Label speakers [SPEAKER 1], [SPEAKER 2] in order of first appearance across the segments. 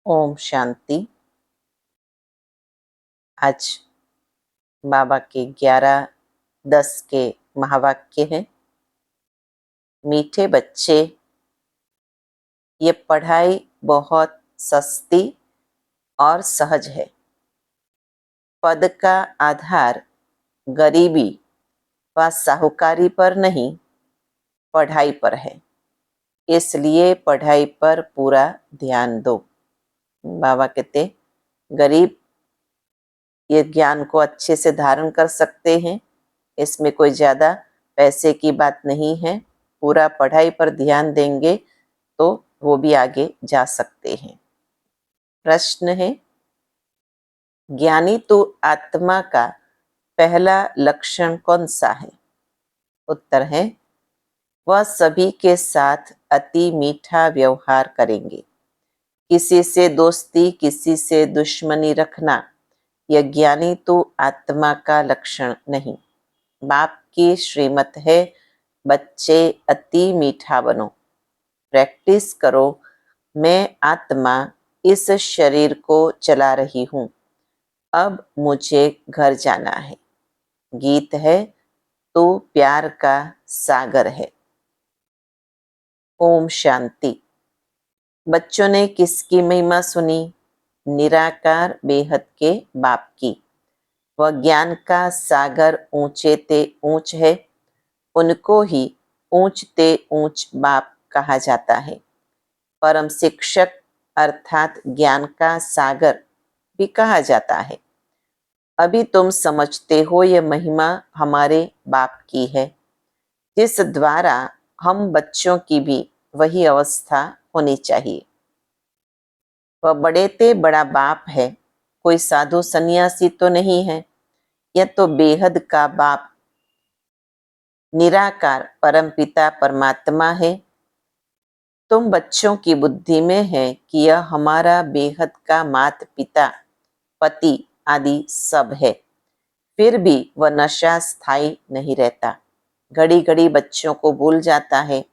[SPEAKER 1] ओम शांति। आज बाबा के 11-10 के महावाक्य हैं। मीठे बच्चे, ये पढ़ाई बहुत सस्ती और सहज है। पद का आधार गरीबी व साहूकारी पर नहीं, पढ़ाई पर है। इसलिए पढ़ाई पर पूरा ध्यान दो। बाबा कहते, गरीब ये ज्ञान को अच्छे से धारण कर सकते हैं, इसमें कोई ज़्यादा पैसे की बात नहीं है। पूरा पढ़ाई पर ध्यान देंगे तो वो भी आगे जा सकते हैं। प्रश्न है, ज्ञानी तो आत्मा का पहला लक्षण कौन सा है? उत्तर है, वह सभी के साथ अति मीठा व्यवहार करेंगे। किसी से दोस्ती, किसी से दुश्मनी रखना यह ज्ञानी तो आत्मा का लक्षण नहीं। बाप की श्रीमत है, बच्चे अति मीठा बनो, प्रैक्टिस करो। मैं आत्मा इस शरीर को चला रही हूँ, अब मुझे घर जाना है। गीत है, तू प्यार का सागर है। ओम शांति। बच्चों ने किसकी महिमा सुनी? निराकार बेहद के बाप की। वह ज्ञान का सागर ऊंचे ते ऊंच है, उनको ही ऊंचते ऊंच बाप कहा जाता है। परम शिक्षक अर्थात ज्ञान का सागर भी कहा जाता है। अभी तुम समझते हो यह महिमा हमारे बाप की है, जिस द्वारा हम बच्चों की भी वही अवस्था होनी चाहिए। वह बड़े ते बड़ा बाप है, कोई साधु सन्यासी तो नहीं है। यह तो बेहद का बाप निराकार परमपिता परमात्मा है। तुम बच्चों की बुद्धि में है कि यह हमारा बेहद का माता पिता पति आदि सब है, फिर भी वह नशा स्थायी नहीं रहता। घड़ी घड़ी बच्चों को भूल जाता है।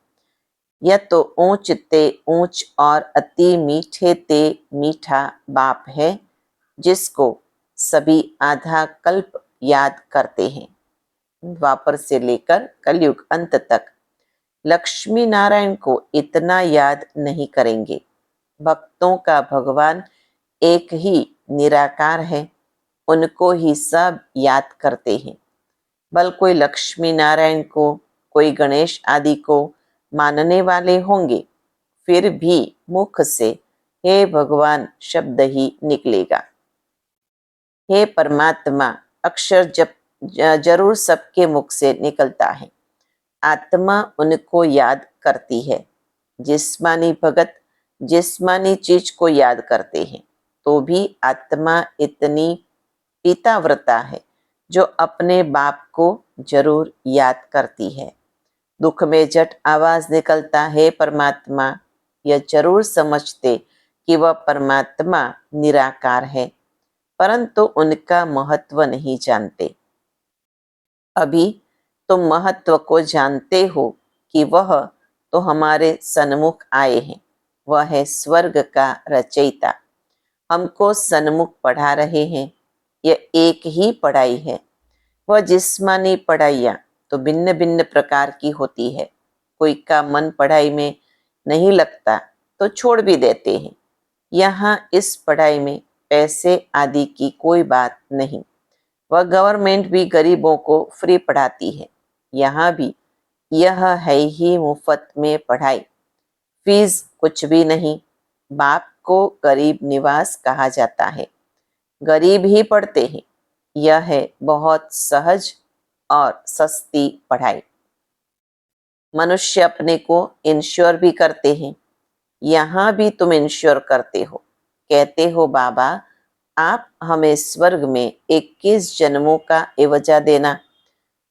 [SPEAKER 1] यह तो ऊंच ते ऊंच और अति मीठे ते मीठा बाप है, जिसको सभी आधा कल्प याद करते हैं। द्वापर से लेकर कलयुग अंत तक लक्ष्मी नारायण को इतना याद नहीं करेंगे। भक्तों का भगवान एक ही निराकार है, उनको ही सब याद करते हैं। बल कोई लक्ष्मी नारायण को, कोई गणेश आदि को मानने वाले होंगे, फिर भी मुख से हे भगवान शब्द ही निकलेगा। हे परमात्मा अक्षर जरूर सबके मुख से निकलता है। आत्मा उनको याद करती है। जिस्मानी भगत जिस्मानी चीज को याद करते हैं, तो भी आत्मा इतनी पिताव्रता है जो अपने बाप को जरूर याद करती है। दुख में झट आवाज निकलता है परमात्मा, यह जरूर समझते कि वह परमात्मा निराकार है, परंतु उनका महत्व नहीं जानते। अभी तुम महत्व को जानते हो कि वह तो हमारे सन्मुख आए हैं। वह है स्वर्ग का रचयिता, हमको सन्मुख पढ़ा रहे हैं। यह एक ही पढ़ाई है। वह जिस्मानी पढ़ाइयाँ तो भिन्न भिन्न प्रकार की होती है। कोई का मन पढ़ाई में नहीं लगता तो छोड़ भी देते हैं। यहाँ इस पढ़ाई में पैसे आदि की कोई बात नहीं। वह गवर्नमेंट भी गरीबों को फ्री पढ़ाती है। यहाँ भी यह है ही मुफ्त में पढ़ाई, फीस कुछ भी नहीं। बाप को गरीब निवास कहा जाता है, गरीब ही पढ़ते हैं। यह है बहुत सहज और सस्ती पढ़ाई। मनुष्य अपने को इंश्योर भी करते हैं। यहाँ भी तुम इंश्योर करते हो, कहते हो बाबा आप हमें स्वर्ग में 21 जन्मों का एवजा देना।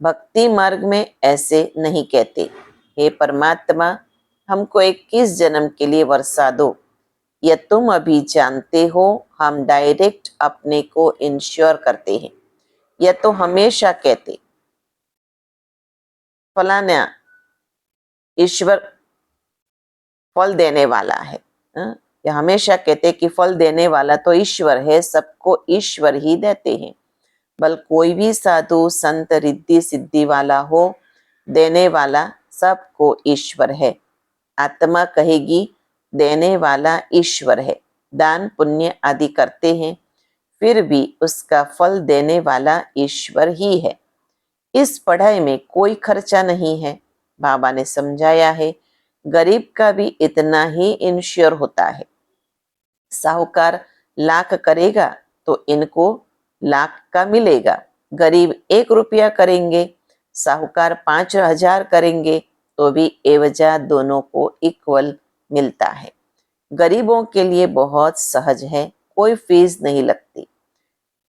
[SPEAKER 1] भक्ति मार्ग में ऐसे नहीं कहते, हे परमात्मा हमको 21 जन्म के लिए वर्षा दो। यह तुम अभी जानते हो, हम डायरेक्ट अपने को इंश्योर करते हैं। यह तो हमेशा कहते फलाना ईश्वर फल देने वाला है, यह हमेशा कहते कि फल देने वाला तो ईश्वर है, सबको ईश्वर ही देते हैं। बल कोई भी साधु संत रिद्धि सिद्धि वाला हो, देने वाला सबको ईश्वर है। आत्मा कहेगी देने वाला ईश्वर है। दान पुण्य आदि करते हैं, फिर भी उसका फल देने वाला ईश्वर ही है। इस पढ़ाई में कोई खर्चा नहीं है। बाबा ने समझाया है, गरीब का भी इतना ही इंश्योर होता है। साहूकार लाख करेगा तो इनको लाख का मिलेगा। गरीब 1 रुपया करेंगे, साहूकार 5,000 करेंगे तो भी एवजा दोनों को इक्वल मिलता है। गरीबों के लिए बहुत सहज है, कोई फीस नहीं लगती।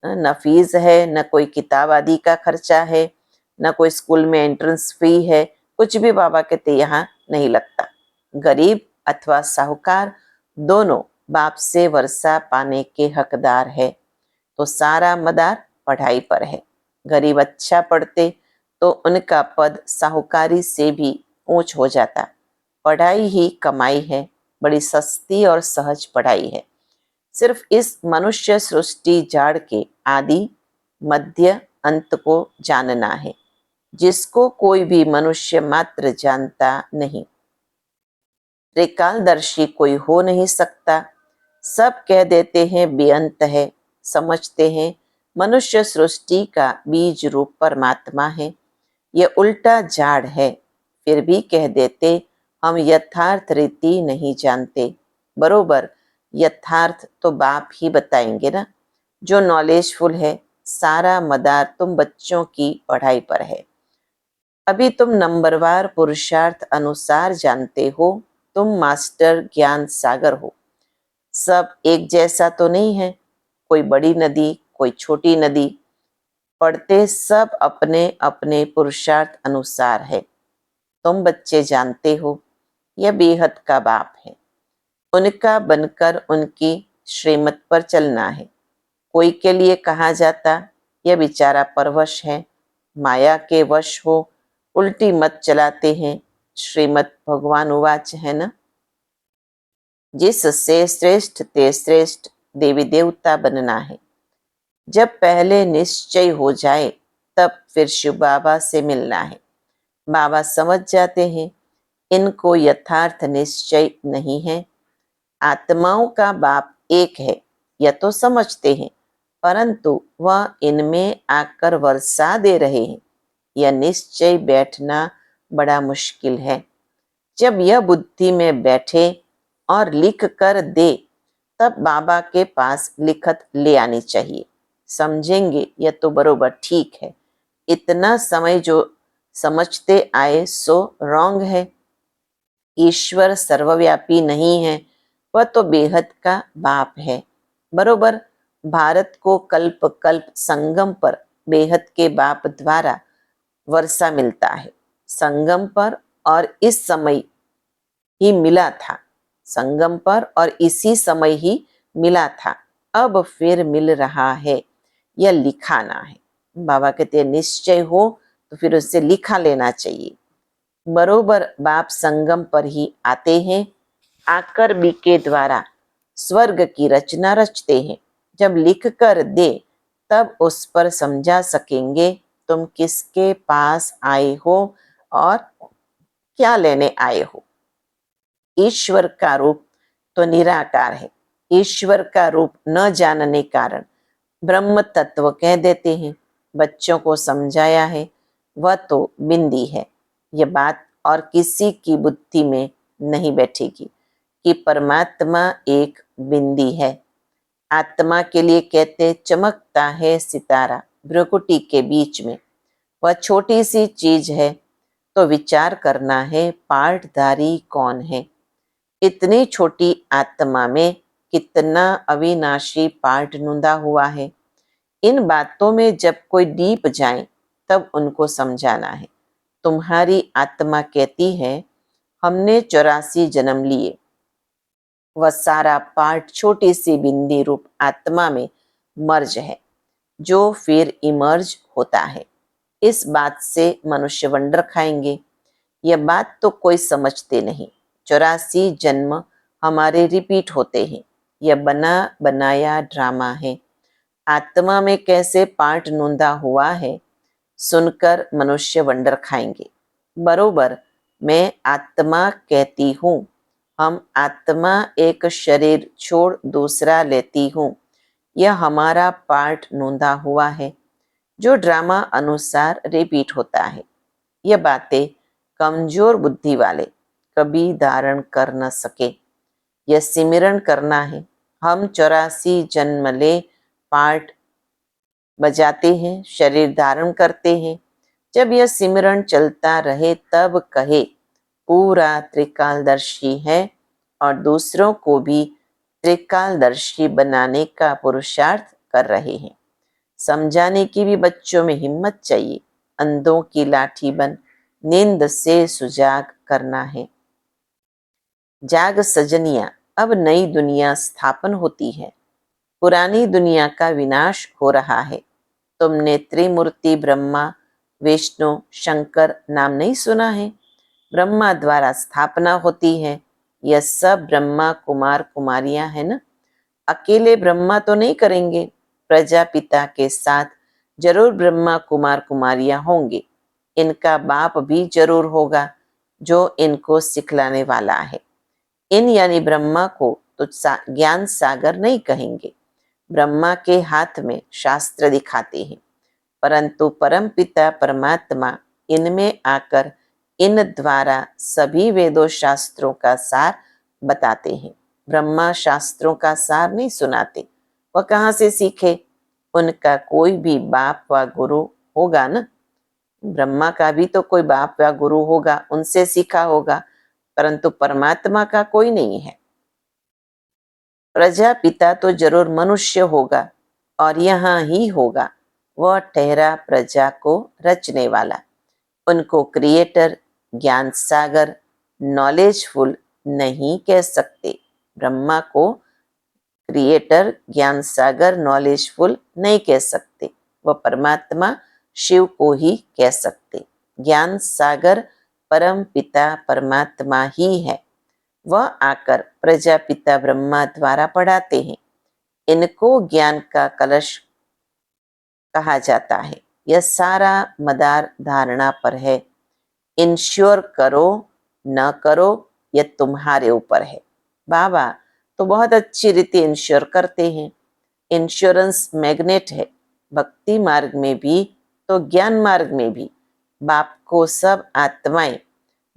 [SPEAKER 1] न फीस है, न कोई किताब आदि का खर्चा है, न कोई स्कूल में एंट्रेंस फी है, कुछ भी बाबा कहते यहाँ नहीं लगता। गरीब अथवा साहूकार दोनों बाप से वर्षा पाने के हकदार है। तो सारा मदार पढ़ाई पर है। गरीब अच्छा पढ़ते तो उनका पद साहूकारी से भी ऊंच हो जाता। पढ़ाई ही कमाई है, बड़ी सस्ती और सहज पढ़ाई है। सिर्फ इस मनुष्य सृष्टि जाड़ के आदि मध्य अंत को जानना है, जिसको कोई भी मनुष्य मात्र जानता नहीं। त्रिकालदर्शी कोई हो नहीं सकता। सब कह देते हैं बेअंत है, समझते हैं मनुष्य सृष्टि का बीज रूप परमात्मा है। यह उल्टा जाड़ है, फिर भी कह देते हम यथार्थ रीति नहीं जानते। बरोबर यथार्थ तो बाप ही बताएंगे ना। जो नॉलेजफुल है, सारा मदार तुम बच्चों की पढ़ाई पर है। अभी तुम नंबरवार पुरुषार्थ अनुसार जानते हो, तुम मास्टर ज्ञान सागर हो। सब एक जैसा तो नहीं है, कोई बड़ी नदी, कोई छोटी नदी। पढ़ते सब अपने अपने पुरुषार्थ अनुसार है। तुम बच्चे जानते हो, यह बेहद का बाप है। उनका बनकर उनकी श्रीमत पर चलना है। कोई के लिए कहा जाता, यह बेचारा परवश है, माया के वश हो, उल्टी मत चलाते हैं। श्रीमत भगवान उवाच है ना, जिससे श्रेष्ठ ते श्रेष्ठ देवी देवता बनना है। जब पहले निश्चय हो जाए तब फिर शिव बाबा से मिलना है। बाबा समझ जाते हैं इनको यथार्थ निश्चय नहीं है। आत्माओं का बाप एक है, यह तो समझते हैं, परंतु वह इनमें आकर वर्षा दे रहे हैं। यह निश्चय बैठना बड़ा मुश्किल है। जब यह बुद्धि में बैठे और लिख कर दे, तब बाबा के पास लिखत ले आनी चाहिए। समझेंगे यह तो बरोबर ठीक है। इतना समय जो समझते आए सो रॉन्ग है। ईश्वर सर्वव्यापी नहीं है, वह तो बेहद का बाप है। बरोबर भारत को कल्प कल्प संगम पर बेहद के बाप द्वारा वर्षा मिलता है। संगम पर और इस समय ही मिला था। संगम पर और इसी समय ही मिला था, अब फिर मिल रहा है। यह लिखाना है। बाबा कहते हैं निश्चय हो तो फिर उससे लिखा लेना चाहिए। बरोबर बाप संगम पर ही आते हैं, आकर बी के द्वारा स्वर्ग की रचना रचते हैं। जब लिख कर दे तब उस पर समझा सकेंगे तुम किसके पास आए हो और क्या लेने आए हो। ईश्वर का रूप तो निराकार है। ईश्वर का रूप न जानने कारण ब्रह्म तत्व कह देते हैं। बच्चों को समझाया है, वह तो बिंदी है। यह बात और किसी की बुद्धि में नहीं बैठेगी कि परमात्मा एक बिंदी है। आत्मा के लिए कहते चमकता है सितारा भ्रुकुटी के बीच में। वह छोटी सी चीज है, तो विचार करना है पार्टधारी कौन है। इतनी छोटी आत्मा में कितना अविनाशी पार्ट नुंदा हुआ है। इन बातों में जब कोई डीप जाए तब उनको समझाना है। तुम्हारी आत्मा कहती है हमने 84 जन्म लिए। वह सारा पार्ट छोटी सी बिंदी रूप आत्मा में मर्ज है, जो फिर इमर्ज होता है। इस बात से मनुष्य वंडर खाएंगे। यह बात तो कोई समझते नहीं। 84 जन्म हमारे रिपीट होते हैं। यह बना बनाया ड्रामा है। आत्मा में कैसे पार्ट नोंदा हुआ है, सुनकर मनुष्य वंडर खाएंगे। बरोबर मैं आत्मा कहती हूँ। हम आत्मा एक शरीर छोड़ दूसरा लेती हूँ। यह हमारा पार्ट नोंदा हुआ है, जो ड्रामा अनुसार रिपीट होता है। यह बातें कमजोर बुद्धि वाले कभी धारण कर न सके। यह सिमरण करना है। हम 84 जन्म ले पार्ट बजाते हैं, शरीर धारण करते हैं। जब यह सिमरण चलता रहे तब कहे पूरा त्रिकालदर्शी है और दूसरों को भी त्रिकालदर्शी बनाने का पुरुषार्थ कर रहे हैं। समझाने की भी बच्चों में हिम्मत चाहिए। अंधों की लाठी बन नींद से सुजाग करना है। जाग सजनिया, अब नई दुनिया स्थापन होती है। पुरानी दुनिया का विनाश हो रहा है। तुमने त्रिमूर्ति ब्रह्मा विष्णु शंकर नाम नहीं सुना है? ब्रह्मा द्वारा स्थापना होती है। यह सब ब्रह्मा कुमार कुमारियां है ना। अकेले ब्रह्मा तो नहीं करेंगे, प्रजापिता के साथ जरूर ब्रह्मा कुमार कुमारियां होंगे। इनका बाप भी जरूर होगा जो इनको सिखलाने वाला है। इन यानी ब्रह्मा को तो ज्ञान सागर नहीं कहेंगे। ब्रह्मा के हाथ में शास्त्र दिखाते हैं, परंतु परमपिता परमात्मा इनमें आकर इन द्वारा सभी वेदों शास्त्रों का सार बताते हैं। ब्रह्मा शास्त्रों का सार नहीं सुनाते। वह कहाँ से सीखे? उनका कोई भी बाप व गुरु होगा ना। ब्रह्मा का भी तो कोई बाप व गुरु होगा, उनसे सीखा होगा, परंतु परमात्मा का कोई नहीं है। प्रजापिता तो जरूर मनुष्य होगा और यहाँ ही होगा। वह ठहरा प्रजा को रचने वाला। उनको क्रिएटर ज्ञान सागर नॉलेजफुल नहीं कह सकते। ब्रह्मा को क्रिएटर ज्ञान सागर नॉलेजफुल नहीं कह सकते। वह परमात्मा शिव को ही कह सकते। ज्ञान सागर परम पिता परमात्मा ही है। वह आकर प्रजापिता ब्रह्मा द्वारा पढ़ाते हैं। इनको ज्ञान का कलश कहा जाता है। यह सारा मदार धारणा पर है। इंश्योर करो न करो यह तुम्हारे ऊपर है। बाबा तो बहुत अच्छी रीति इंश्योर करते हैं। इंश्योरेंस मैग्नेट है। भक्ति मार्ग में भी तो ज्ञान मार्ग में भी बाप को सब आत्माएं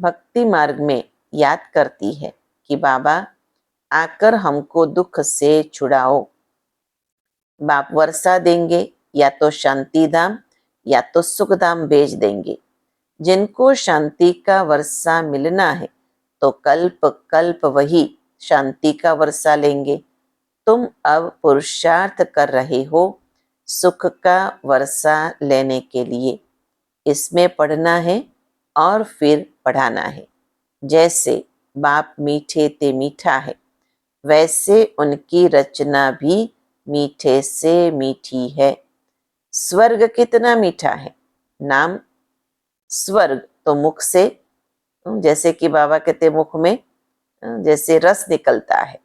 [SPEAKER 1] भक्ति मार्ग में याद करती है कि बाबा आकर हमको दुख से छुड़ाओ। बाप वर्षा देंगे, या तो शांति धाम या तो सुख धाम भेज देंगे। जिनको शांति का वर्षा मिलना है तो कल्प कल्प वही शांति का वर्षा लेंगे। तुम अब पुरुषार्थ कर रहे हो सुख का वर्षा लेने के लिए। इसमें पढ़ना है और फिर पढ़ाना है। जैसे बाप मीठे ते मीठा है, वैसे उनकी रचना भी मीठे से मीठी है। स्वर्ग कितना मीठा है। नाम स्वर्ग तो मुख से, जैसे कि बाबा कहते मुख में जैसे रस निकलता है।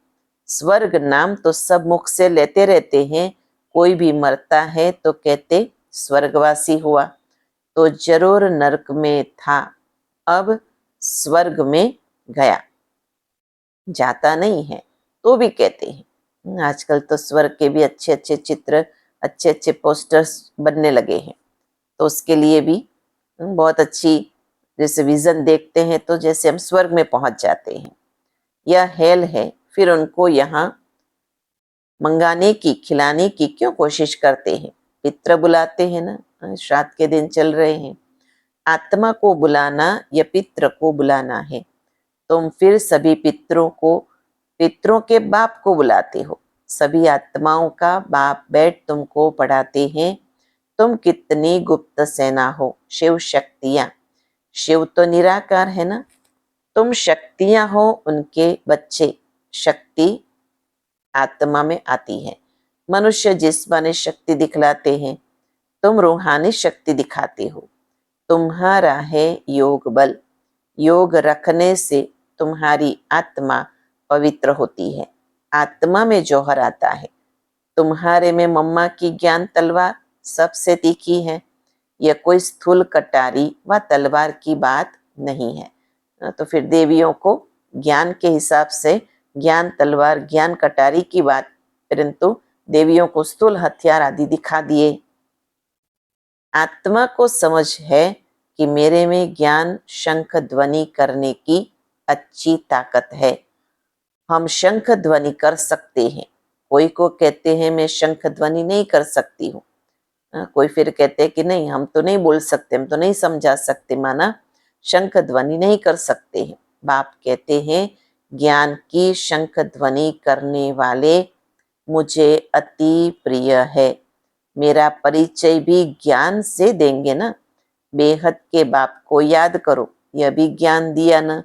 [SPEAKER 1] स्वर्ग नाम तो सब मुख से लेते रहते हैं। कोई भी मरता है तो कहते स्वर्गवासी हुआ, तो जरूर नरक में था, अब स्वर्ग में गया। जाता नहीं है तो भी कहते हैं। आजकल तो स्वर्ग के भी अच्छे अच्छे चित्र, अच्छे अच्छे पोस्टर्स बनने लगे हैं, तो उसके लिए भी बहुत अच्छी जैसे विजन देखते हैं तो जैसे हम स्वर्ग में पहुंच जाते हैं। यह हेल है, फिर उनको यहाँ मंगाने की खिलाने की क्यों कोशिश करते हैं? पित्र बुलाते हैं ना, श्राद्ध के दिन चल रहे हैं। आत्मा को बुलाना या पित्र को बुलाना है। तुम फिर सभी पितरों को, पितरों के बाप को बुलाते हो। सभी आत्माओं का बाप बैठ तुमको पढ़ाते हैं। तुम कितनी गुप्त सेना हो। शिव शक्तियां, शिव तो निराकार है ना। तुम शक्तियां हो उनके बच्चे। शक्ति आत्मा में आती है। मनुष्य जिस्मानी शक्ति दिखलाते हैं, तुम रूहानी शक्ति दिखाते हो। तुम्हारा है योग बल। योग रखने से तुम्हारी आत्मा पवित्र होती है। आत्मा में जौहर आता है। तुम्हारे में मम्मा की ज्ञान तलवार सबसे तीखी है। यह कोई स्थूल कटारी व तलवार की बात नहीं है। तो फिर देवियों को ज्ञान के हिसाब से ज्ञान तलवार, ज्ञान कटारी की बात, परंतु देवियों को स्थूल हथियार आदि दिखा दिए। आत्मा को समझ है कि मेरे में ज्ञान शंख ध्वनि करने की अच्छी ताकत है। हम शंख ध्वनि कर सकते हैं। कोई को कहते हैं मैं शंख ध्वनि नहीं कर सकती हूँ। कोई फिर कहते हैं कि नहीं, हम तो नहीं बोल सकते, हम तो नहीं समझा सकते, माना शंख ध्वनि नहीं कर सकते हैं। बाप कहते हैं ज्ञान की शंख ध्वनि करने वाले मुझे अति प्रिय है। मेरा परिचय भी ज्ञान से देंगे ना। बेहद के बाप को याद करो, यह भी ज्ञान दिया ना।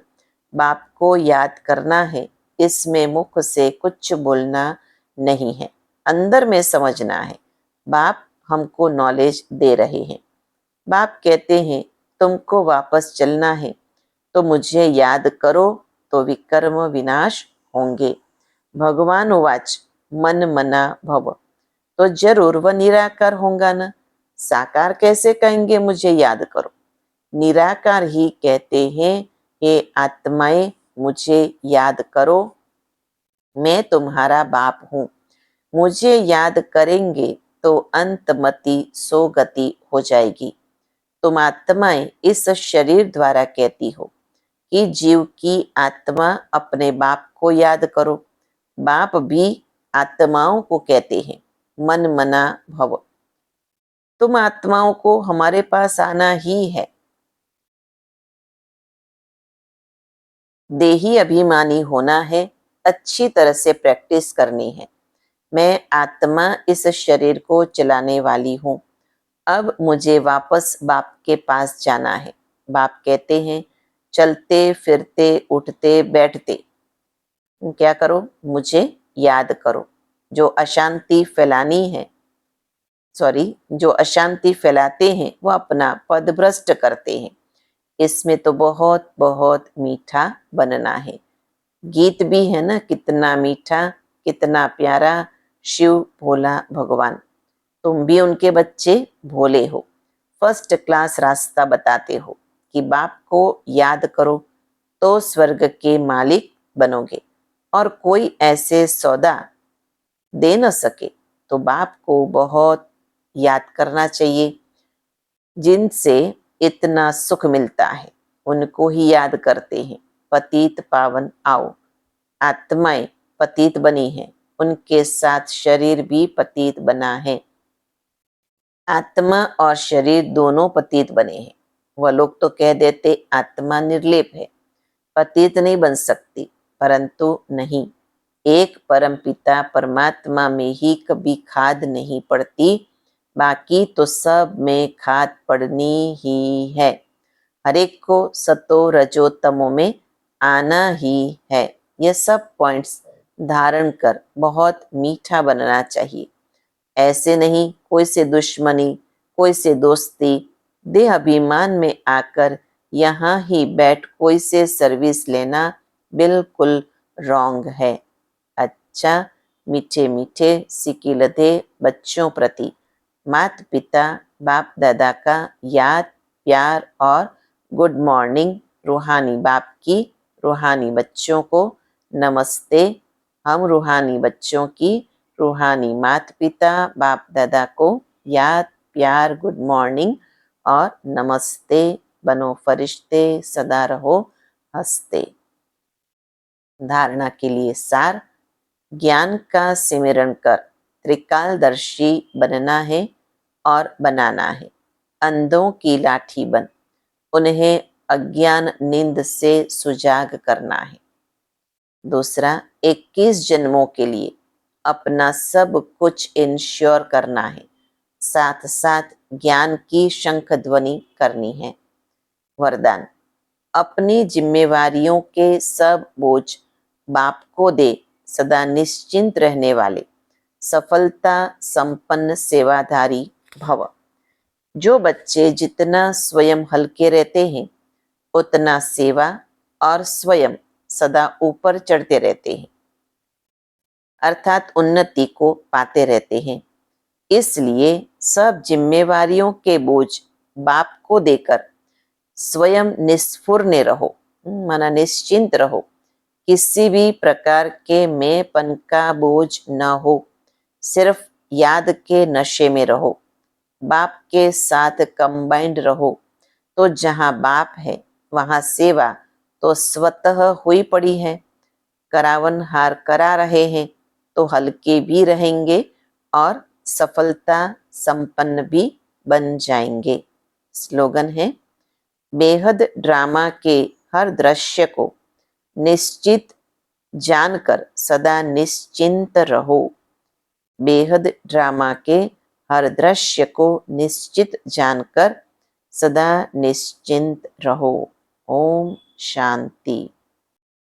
[SPEAKER 1] बाप को याद करना है, इसमें मुख से कुछ बोलना नहीं है, अंदर में समझना है। बाप हमको नॉलेज दे रहे हैं। बाप कहते हैं तुमको वापस चलना है तो मुझे याद करो तो विकर्म विनाश होंगे। भगवान उवाच मन मना भव, तो जरूर वह निराकार होगा ना। साकार कैसे कहेंगे मुझे याद करो। निराकार ही कहते हैं हे आत्माएं मुझे याद करो, मैं तुम्हारा बाप हूँ। मुझे याद करेंगे तो अंतमति सोगति हो जाएगी। तुम आत्माएं इस शरीर द्वारा कहती हो कि जीव की आत्मा अपने बाप को याद करो। बाप भी आत्माओं को कहते हैं मन मना भव। तुम आत्माओं को हमारे पास आना ही है। देही अभिमानी होना है, अच्छी तरह से प्रैक्टिस करनी है। मैं आत्मा इस शरीर को चलाने वाली हूँ। अब मुझे वापस बाप के पास जाना है। बाप कहते हैं चलते फिरते उठते बैठते क्या करो, मुझे याद करो। जो अशांति फैलानी है, जो अशांति फैलाते हैं वो अपना पद भ्रष्ट करते हैं। इसमें तो बहुत बहुत मीठा बनना है। गीत भी है ना, कितना मीठा कितना प्यारा शिव भोला भगवान। तुम भी उनके बच्चे भोले हो। फर्स्ट क्लास रास्ता बताते हो कि बाप को याद करो तो स्वर्ग के मालिक बनोगे। और कोई ऐसे सौदा दे न सके तो बाप को बहुत याद करना चाहिए। जिनसे इतना सुख मिलता है उनको ही याद करते हैं। पतित पावन आओ। आत्माएं पतित बनी है, उनके साथ शरीर भी पतित बना है। आत्मा और शरीर दोनों पतित बने हैं। वह लोग तो कह देते आत्मा निर्लेप है, पतित नहीं बन सकती, परंतु नहीं। एक परम पिता परमात्मा में ही कभी खाद नहीं पड़ती, बाकी तो सब में खाद पड़नी ही है। हर एक को सतो रजो तमो में आना ही है। यह सब पॉइंट्स धारण कर बहुत मीठा बनना चाहिए। ऐसे नहीं कोई से दुश्मनी, कोई से दोस्ती, देह अभिमान में आकर यहाँ ही बैठ कोई से सर्विस लेना बिल्कुल रॉन्ग है। अच्छा, मीठे मीठे सिकिलधे बच्चों प्रति माता पिता बाप दादा का याद प्यार और गुड मॉर्निंग। रूहानी बाप की रूहानी बच्चों को नमस्ते। हम रूहानी बच्चों की रूहानी माता पिता बाप दादा को याद प्यार गुड मॉर्निंग और नमस्ते। बनो फरिश्ते, सदा रहो हंसते। धारणा के लिए सार, ज्ञान का सिमरण कर त्रिकालदर्शी बनना है और बनाना है। अंधों की लाठी बन उन्हें अज्ञान नींद से सुजाग करना है। दूसरा, 21 जन्मों के लिए अपना सब कुछ इंश्योर करना है, साथ साथ ज्ञान की शंख ध्वनि करनी है। वरदान, अपनी जिम्मेवारियों के सब बोझ बाप को दे सदा निश्चिंत रहने वाले सफलता संपन्न सेवाधारी भव। जो बच्चे जितना स्वयं हल्के रहते हैं उतना सेवा और स्वयं सदा ऊपर चढ़ते रहते हैं, अर्थात उन्नति को पाते रहते हैं। इसलिए सब जिम्मेवारियों के बोझ बाप को देकर स्वयं निस्फुर्ने रहो, माना निश्चिंत रहो। किसी भी प्रकार के मैंपन का बोझ न हो, सिर्फ याद के नशे में रहो, बाप के साथ कंबाइंड रहो। तो जहाँ बाप है वहाँ सेवा तो स्वतः हुई पड़ी है। करावन हार करा रहे हैं तो हल्के भी रहेंगे और सफलता संपन्न भी बन जाएंगे। स्लोगन है, बेहद ड्रामा के हर दृश्य को निश्चित जानकर सदा निश्चिंत रहो। बेहद ड्रामा के हर दृश्य को निश्चित जानकर सदा निश्चिंत रहो। ओम शांति।